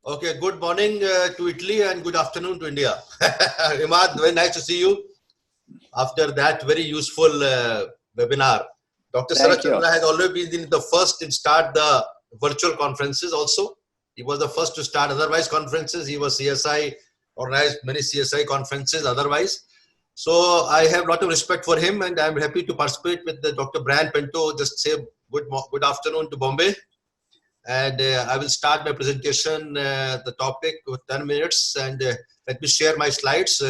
Okay, good morning to Italy and good afternoon to India. Imad, very nice to see you after that very useful webinar. Dr. Sarat Thank you. Chandra has already been the first to start the virtual conferences also. He was the first to start otherwise conferences. He was CSI, organized many CSI conferences otherwise. So I have a lot of respect for him and I'm happy to participate with the Dr. Brian Pinto. Just say good afternoon to Bombay. And I will start my presentation, the topic with 10 minutes and let me share my slides.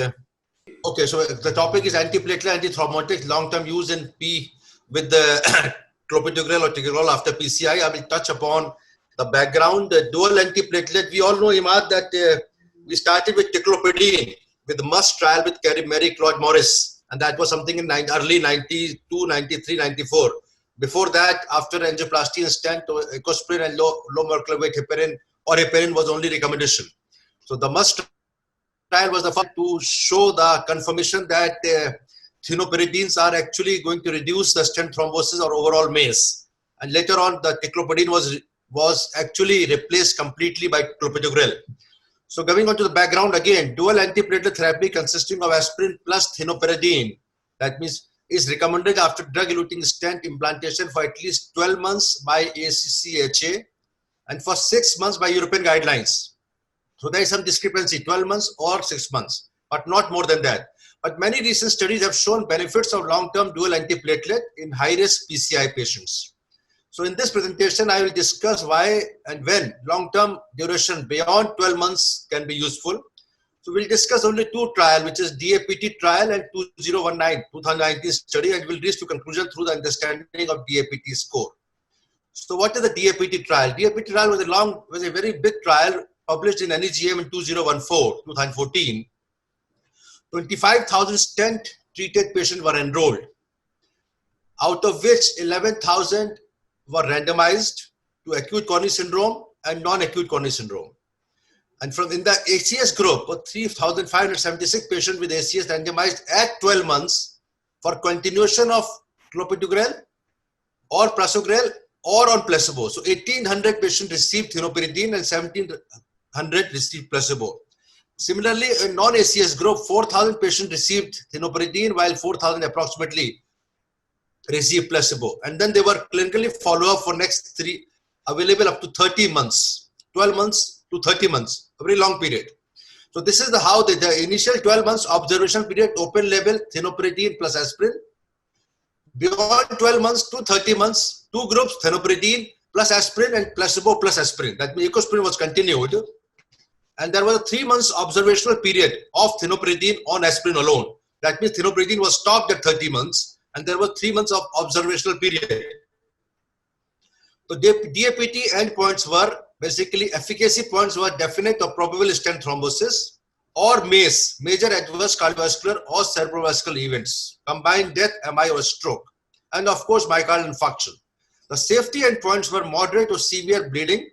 Okay, so the topic is antiplatelet, antithrombotic, long-term use in P with the clopidogrel or ticagrelor after PCI. I will touch upon the background. The dual antiplatelet, we all know, Imad, that we started with ticlopidine with the MUST trial with Mary Claude Morris. And that was something in early 92, 93, 94. Before that, after angioplasty and stent, ecosprin and low molecular weight heparin or heparin was only recommendation. So the MUST trial was the first to show the confirmation that thienopyridines are actually going to reduce the stent thrombosis or overall MACE. And later on, the ticlopidine was actually replaced completely by clopidogrel. So going on to the background again, dual antiplatelet therapy consisting of aspirin plus thienopyridine. That means is recommended after drug-eluting stent implantation for at least 12 months by ACC/HA and for 6 months by European guidelines. So there is some discrepancy, 12 months or 6 months, but not more than that. But many recent studies have shown benefits of long-term dual antiplatelet in high-risk PCI patients. So in this presentation, I will discuss why and when long-term duration beyond 12 months can be useful. So we'll discuss only two trials, which is DAPT trial and 2019 study, and we'll reach to conclusion through the understanding of DAPT score. So what is the DAPT trial? DAPT trial was a very big trial published in NEJM in 2014. 25,000 stent treated patients were enrolled, out of which 11,000 were randomized to acute coronary syndrome and non-acute coronary syndrome. And from in the ACS group, 3,576 patients with ACS randomized at 12 months for continuation of clopidogrel or prasugrel or on placebo. So 1,800 patients received thienopyridine and 1,700 received placebo. Similarly, in non-ACS group, 4,000 patients received thienopyridine while 4,000 approximately received placebo. And then they were clinically followed up for next 3, available up to 30 months, 12 months to 30 months, a very long period. So this is how the initial 12 months observation period, open label, thienopyridine plus aspirin. Beyond 12 months to 30 months, two groups, thienopyridine plus aspirin and placebo plus aspirin. That means ecosprin was continued. And there was a 3 months observational period of thienopyridine on aspirin alone. That means thienopyridine was stopped at 30 months and there was 3 months of observational period. So DAPT endpoints were basically efficacy points were definite or probable stent thrombosis or MACE, major adverse cardiovascular or cerebrovascular events, combined death, MI or stroke, and of course myocardial infarction. The safety endpoints were moderate or severe bleeding,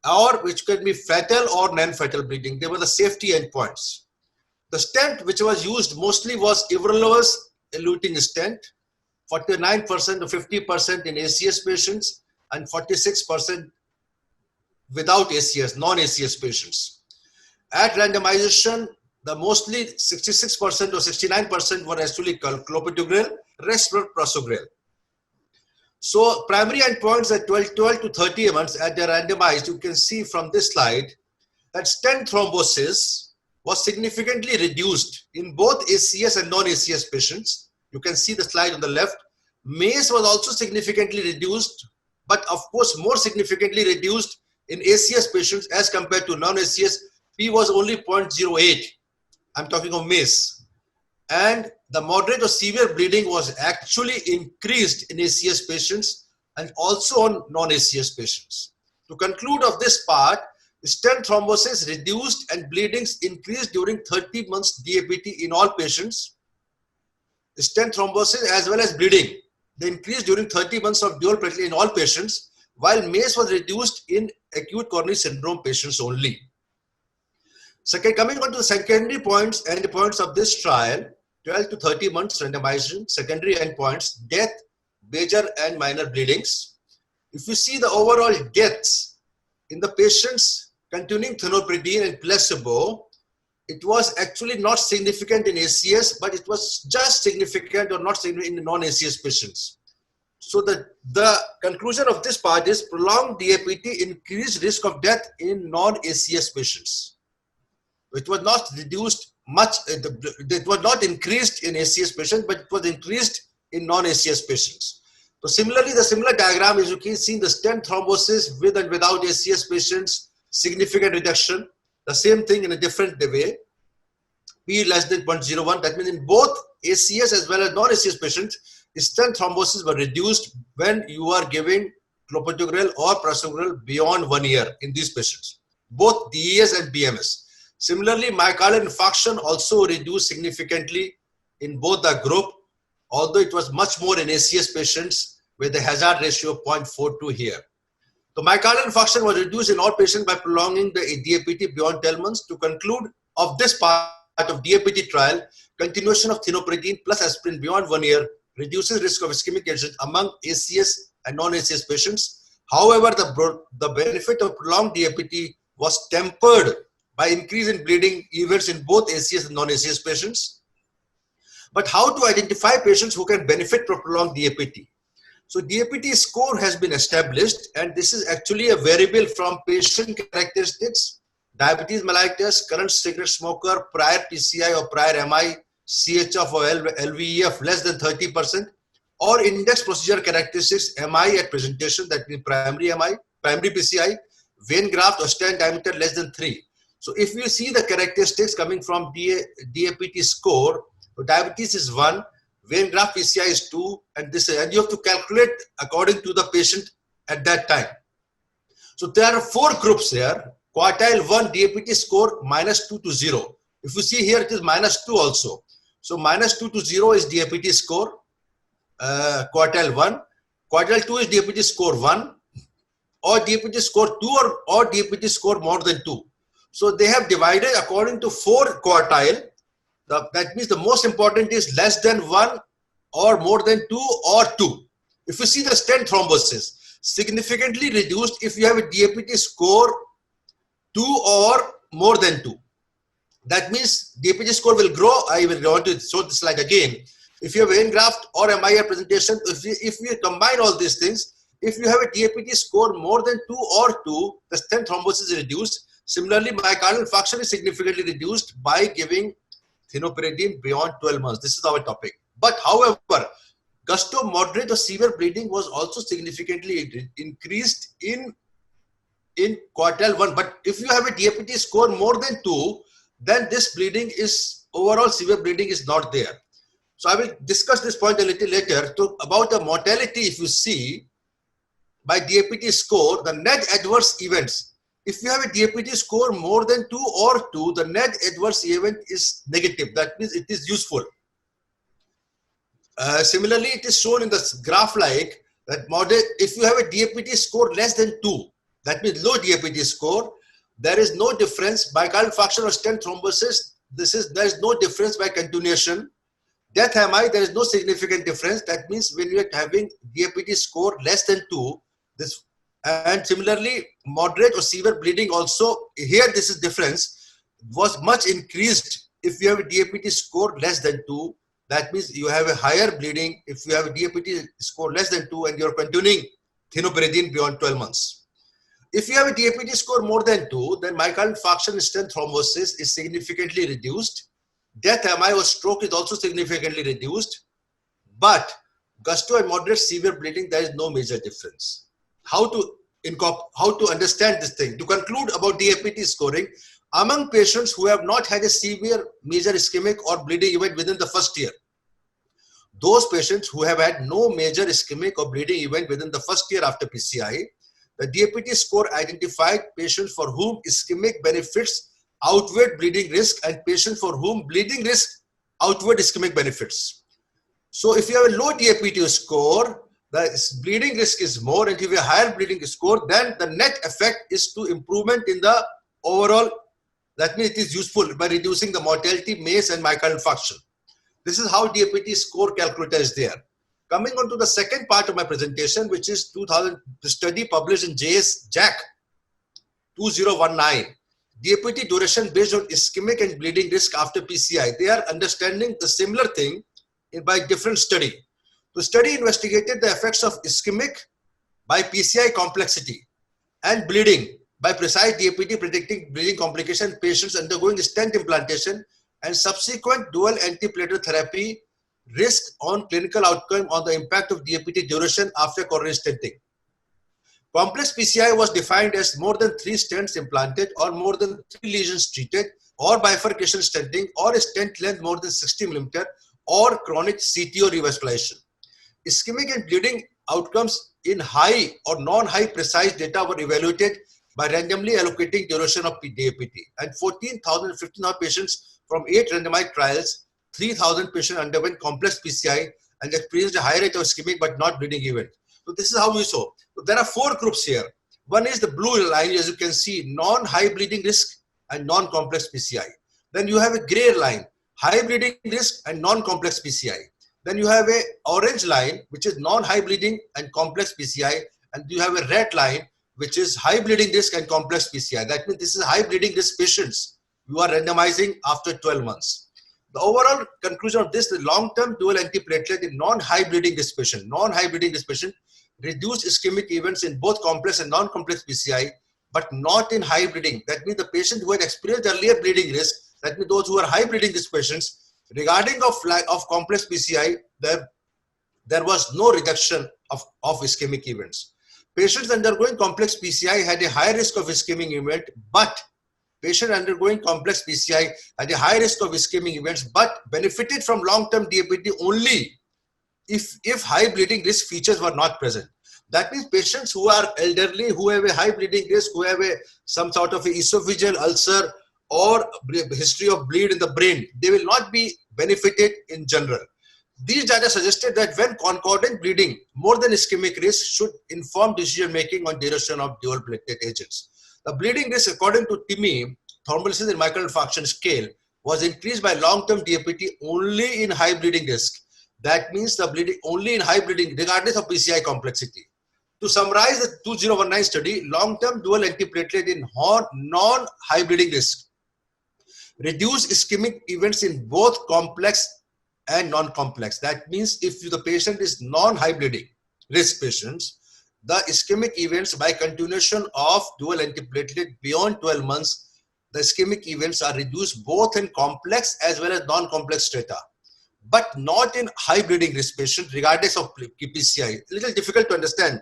or which could be fatal or non-fatal bleeding. They were the safety endpoints. The stent which was used mostly was everolimus eluting stent, 49% to 50% in ACS patients and 46% without ACS, non-ACS patients. At randomization, the mostly 66% or 69% were actually clopidogrel, rest were prasugrel. So primary endpoints at 12 to 30 months at the randomized, you can see from this slide that stent thrombosis was significantly reduced in both ACS and non-ACS patients. You can see the slide on the left. MACE was also significantly reduced, but of course more significantly reduced in ACS patients as compared to non-ACS. P was only 0.08. I'm talking of MACE. And the moderate or severe bleeding was actually increased in ACS patients and also on non-ACS patients. To conclude of this part, stent thrombosis reduced and bleedings increased during 30 months DAPT in all patients. Stent thrombosis as well as bleeding, they increased during 30 months of dual platelet in all patients, while MACE was reduced in acute coronary syndrome patients only. Second, coming on to the secondary points and endpoints of this trial, 12 to 30 months randomization, secondary endpoints, death, major and minor bleedings. If you see the overall deaths in the patients containing thienopridine and placebo, it was actually not significant in ACS, but it was just significant or not significant in non-ACS patients. So the conclusion of this part is prolonged DAPT increased risk of death in non-ACS patients. It was not reduced much, it was not increased in ACS patients, but it was increased in non-ACS patients. So similarly, the similar diagram is you can see the stent thrombosis with and without ACS patients, significant reduction. The same thing in a different way. P less than 0.01. That means in both ACS as well as non-ACS patients, stent thrombosis were reduced when you are giving clopidogrel or prasugrel beyond 1 year in these patients, both DES and BMS. Similarly, myocardial infarction also reduced significantly in both the group, although it was much more in ACS patients with a hazard ratio of 0.42 here. The myocardial infarction was reduced in all patients by prolonging the DAPT beyond 12 months. To conclude of this part of DAPT trial, continuation of thienopridine plus aspirin beyond 1 year reduces risk of ischemic agent among ACS and non-ACS patients. However, the benefit of prolonged DAPT was tempered by increase in bleeding events in both ACS and non-ACS patients. But how to identify patients who can benefit from prolonged DAPT? So DAPT score has been established, and this is actually a variable from patient characteristics, diabetes mellitus, current cigarette smoker, prior PCI or prior MI, CHF or LVEF less than 30%, or index procedure characteristics, MI at presentation, that means primary MI, primary PCI, vein graft or stent diameter less than 3. So if you see the characteristics coming from DAPT score, so diabetes is 1, vein graft PCI is 2, and you have to calculate according to the patient at that time. So there are 4 groups here. Quartile 1 DAPT score -2 to 0. If you see here, it is -2 also. So -2 to 0 is DAPT score, quartile 1. Quartile 2 is DAPT score 1, or DAPT score 2, or DAPT score more than 2. So they have divided according to 4 quartile. That means the most important is less than 1 or more than 2 or 2. If you see the stent thrombosis, significantly reduced if you have a DAPT score 2 or more than 2. That means DAPT score will grow. I will want to show this slide again. If you have vein graft or MIR presentation, if you combine all these things, if you have a DAPT score more than 2 or 2, the stent thrombosis is reduced. Similarly, myocardial infarction is significantly reduced by giving thienopridine beyond 12 months. This is our topic. But however, gusto moderate or severe bleeding was also significantly increased in quartile 1. But if you have a DAPT score more than 2, then this bleeding is, overall severe bleeding is not there. So I will discuss this point a little later. About the mortality, if you see by DAPT score, the net adverse events, if you have a DAPT score more than 2 or 2, the net adverse event is negative. That means it is useful. Similarly, it is shown in the graph like that if you have a DAPT score less than 2, that means low DAPT score, there is no difference by myocardial infarction or stent thrombosis. There is no difference by continuation. Death MI, there is no significant difference. That means when you are having DAPT score less than 2, and similarly moderate or severe bleeding also, here this is difference, was much increased if you have a DAPT score less than 2. That means you have a higher bleeding if you have a DAPT score less than 2 and you are continuing thienopridine beyond 12 months. If you have a DAPT score more than 2, then myocardial infarction and stent thrombosis is significantly reduced. Death MI or stroke is also significantly reduced. But gusto and moderate severe bleeding, there is no major difference. How to understand this thing? To conclude about DAPT scoring, among patients who have not had a severe major ischemic or bleeding event within the first year, those patients who have had no major ischemic or bleeding event within the first year after PCI, the DAPT score identified patients for whom ischemic benefits outweighed bleeding risk and patients for whom bleeding risk outweighed ischemic benefits. So if you have a low DAPT score, the bleeding risk is more, and if you have a higher bleeding score, then the net effect is to improvement in the overall. That means it is useful by reducing the mortality, MACE and myocardial infarction. This is how DAPT score calculator is there. Coming on to the second part of my presentation, which is the study published in JACC 2019, DAPT duration based on ischemic and bleeding risk after PCI. They are understanding the similar thing by different study. The study investigated the effects of ischemic by PCI complexity and bleeding by precise DAPT predicting bleeding complication patients undergoing stent implantation and subsequent dual antiplatelet therapy risk on clinical outcome on the impact of DAPT duration after coronary stenting. Complex PCI was defined as more than 3 stents implanted or more than 3 lesions treated or bifurcation stenting or a stent length more than 60 mm or chronic CTO revascularization. Ischemic and bleeding outcomes in high or non-high precise data were evaluated by randomly allocating duration of DAPT, and 14,000 15,000 patients from 8 randomized trials, 3,000 patients underwent complex PCI and experienced a high rate of ischemic but not bleeding event. So this is how we saw. So there are 4 groups here. One is the blue line, as you can see, non-high bleeding risk and non-complex PCI. Then you have a gray line, high bleeding risk and non-complex PCI. Then you have a orange line, which is non-high bleeding and complex PCI. And you have a red line, which is high bleeding risk and complex PCI. That means this is high bleeding risk patients you are randomizing after 12 months. The overall conclusion of this, the long-term dual antiplatelet in non-high bleeding risk patient, reduced ischemic events in both complex and non-complex PCI, but not in high bleeding. That means the patient who had experienced earlier bleeding risk, that means those who are high bleeding risk patients, regarding of complex PCI, there was no reduction of ischemic events. Patients undergoing complex PCI had a high risk of ischemic event, but patients undergoing complex PCI had a high risk of ischemic events, but benefited from long-term DAPT only if high bleeding risk features were not present. That means patients who are elderly, who have a high bleeding risk, who have some sort of a esophageal ulcer or history of bleed in the brain, they will not be benefited in general. These data suggested that when concordant bleeding more than ischemic risk should inform decision making on duration of dual platelet agents. The bleeding risk according to TIMI, thrombolysis and myocardial infarction scale, was increased by long-term DAPT only in high bleeding risk. That means the bleeding only in high bleeding regardless of PCI complexity. To summarize the 2019 study, long-term dual antiplatelet in non-high bleeding risk reduced ischemic events in both complex and non-complex. That means if the patient is non-high bleeding risk patients, the ischemic events by continuation of dual antiplatelet beyond 12 months, the ischemic events are reduced both in complex as well as non-complex strata, but not in high bleeding risk patients regardless of PCI. A little difficult to understand.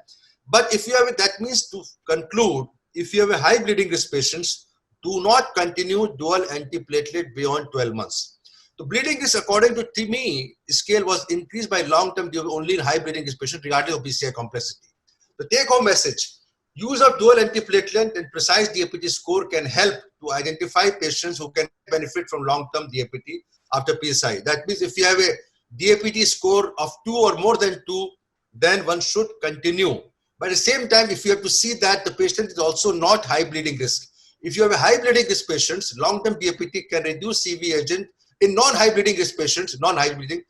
But if you have it, that means to conclude, if you have a high bleeding risk patients, do not continue dual antiplatelet beyond 12 months. The bleeding risk according to TIMI scale was increased by long-term only in high bleeding risk patients regardless of PCI complexity. The take-home message, use of dual antiplatelet and precise DAPT score can help to identify patients who can benefit from long-term DAPT after PCI. That means if you have a DAPT score of 2 or more than 2, then one should continue. But at the same time, if you have to see that the patient is also not high bleeding risk. If you have a high bleeding risk patients, long-term DAPT can reduce CV agent. In non-high bleeding risk patients, non-high bleeding,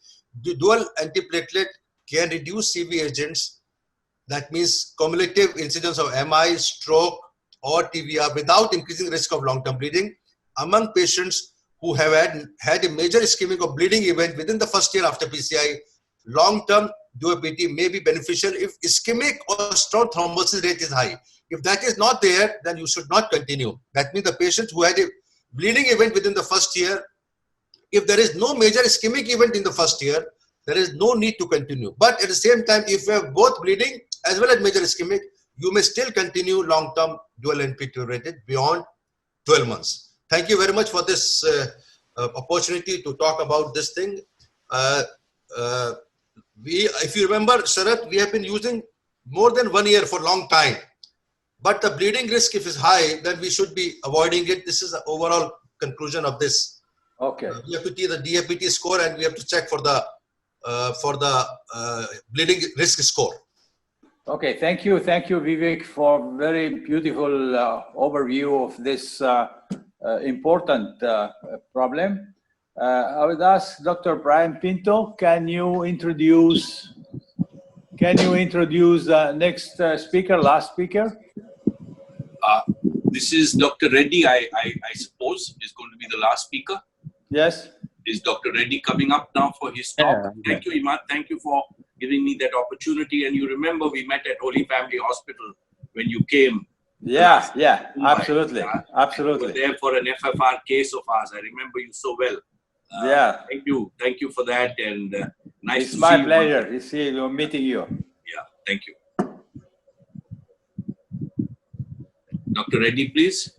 the dual antiplatelet can reduce CV agents. That means cumulative incidence of MI, stroke, or TVR without increasing risk of long-term bleeding. Among patients who have had a major ischemic or bleeding event within the first year after PCI, long-term DAPT may be beneficial if ischemic or strong thrombosis rate is high. If that is not there, then you should not continue. That means the patient who had a bleeding event within the first year, if there is no major ischemic event in the first year, there is no need to continue. But at the same time, if you have both bleeding as well as major ischemic, you may still continue long-term dual antiplatelet beyond 12 months. Thank you very much for this opportunity to talk about this thing. If you remember, Sharath, we have been using more than 1 year for a long time. But the bleeding risk, if it's high, then we should be avoiding it. This is the overall conclusion of this. Okay. We have to see the DAPT score and we have to check for the bleeding risk score. Okay, thank you, Vivek, for very beautiful overview of this important problem. I would ask Dr. Brian Pinto, can you introduce the next speaker, last speaker? This is Dr. Reddy, I suppose, is going to be the last speaker. Yes. Is Dr. Reddy coming up now for his talk? Yeah. Thank you, Imad. Thank you for giving me that opportunity. And you remember we met at Holy Family Hospital when you came. Yeah, yeah, Mumbai. absolutely, You were absolutely. there for an FFR case of ours. I remember you so well. Yeah. Thank you for that. And nice It's to my see pleasure. You see, meeting you. Yeah, thank you. Dr. Reddy, please.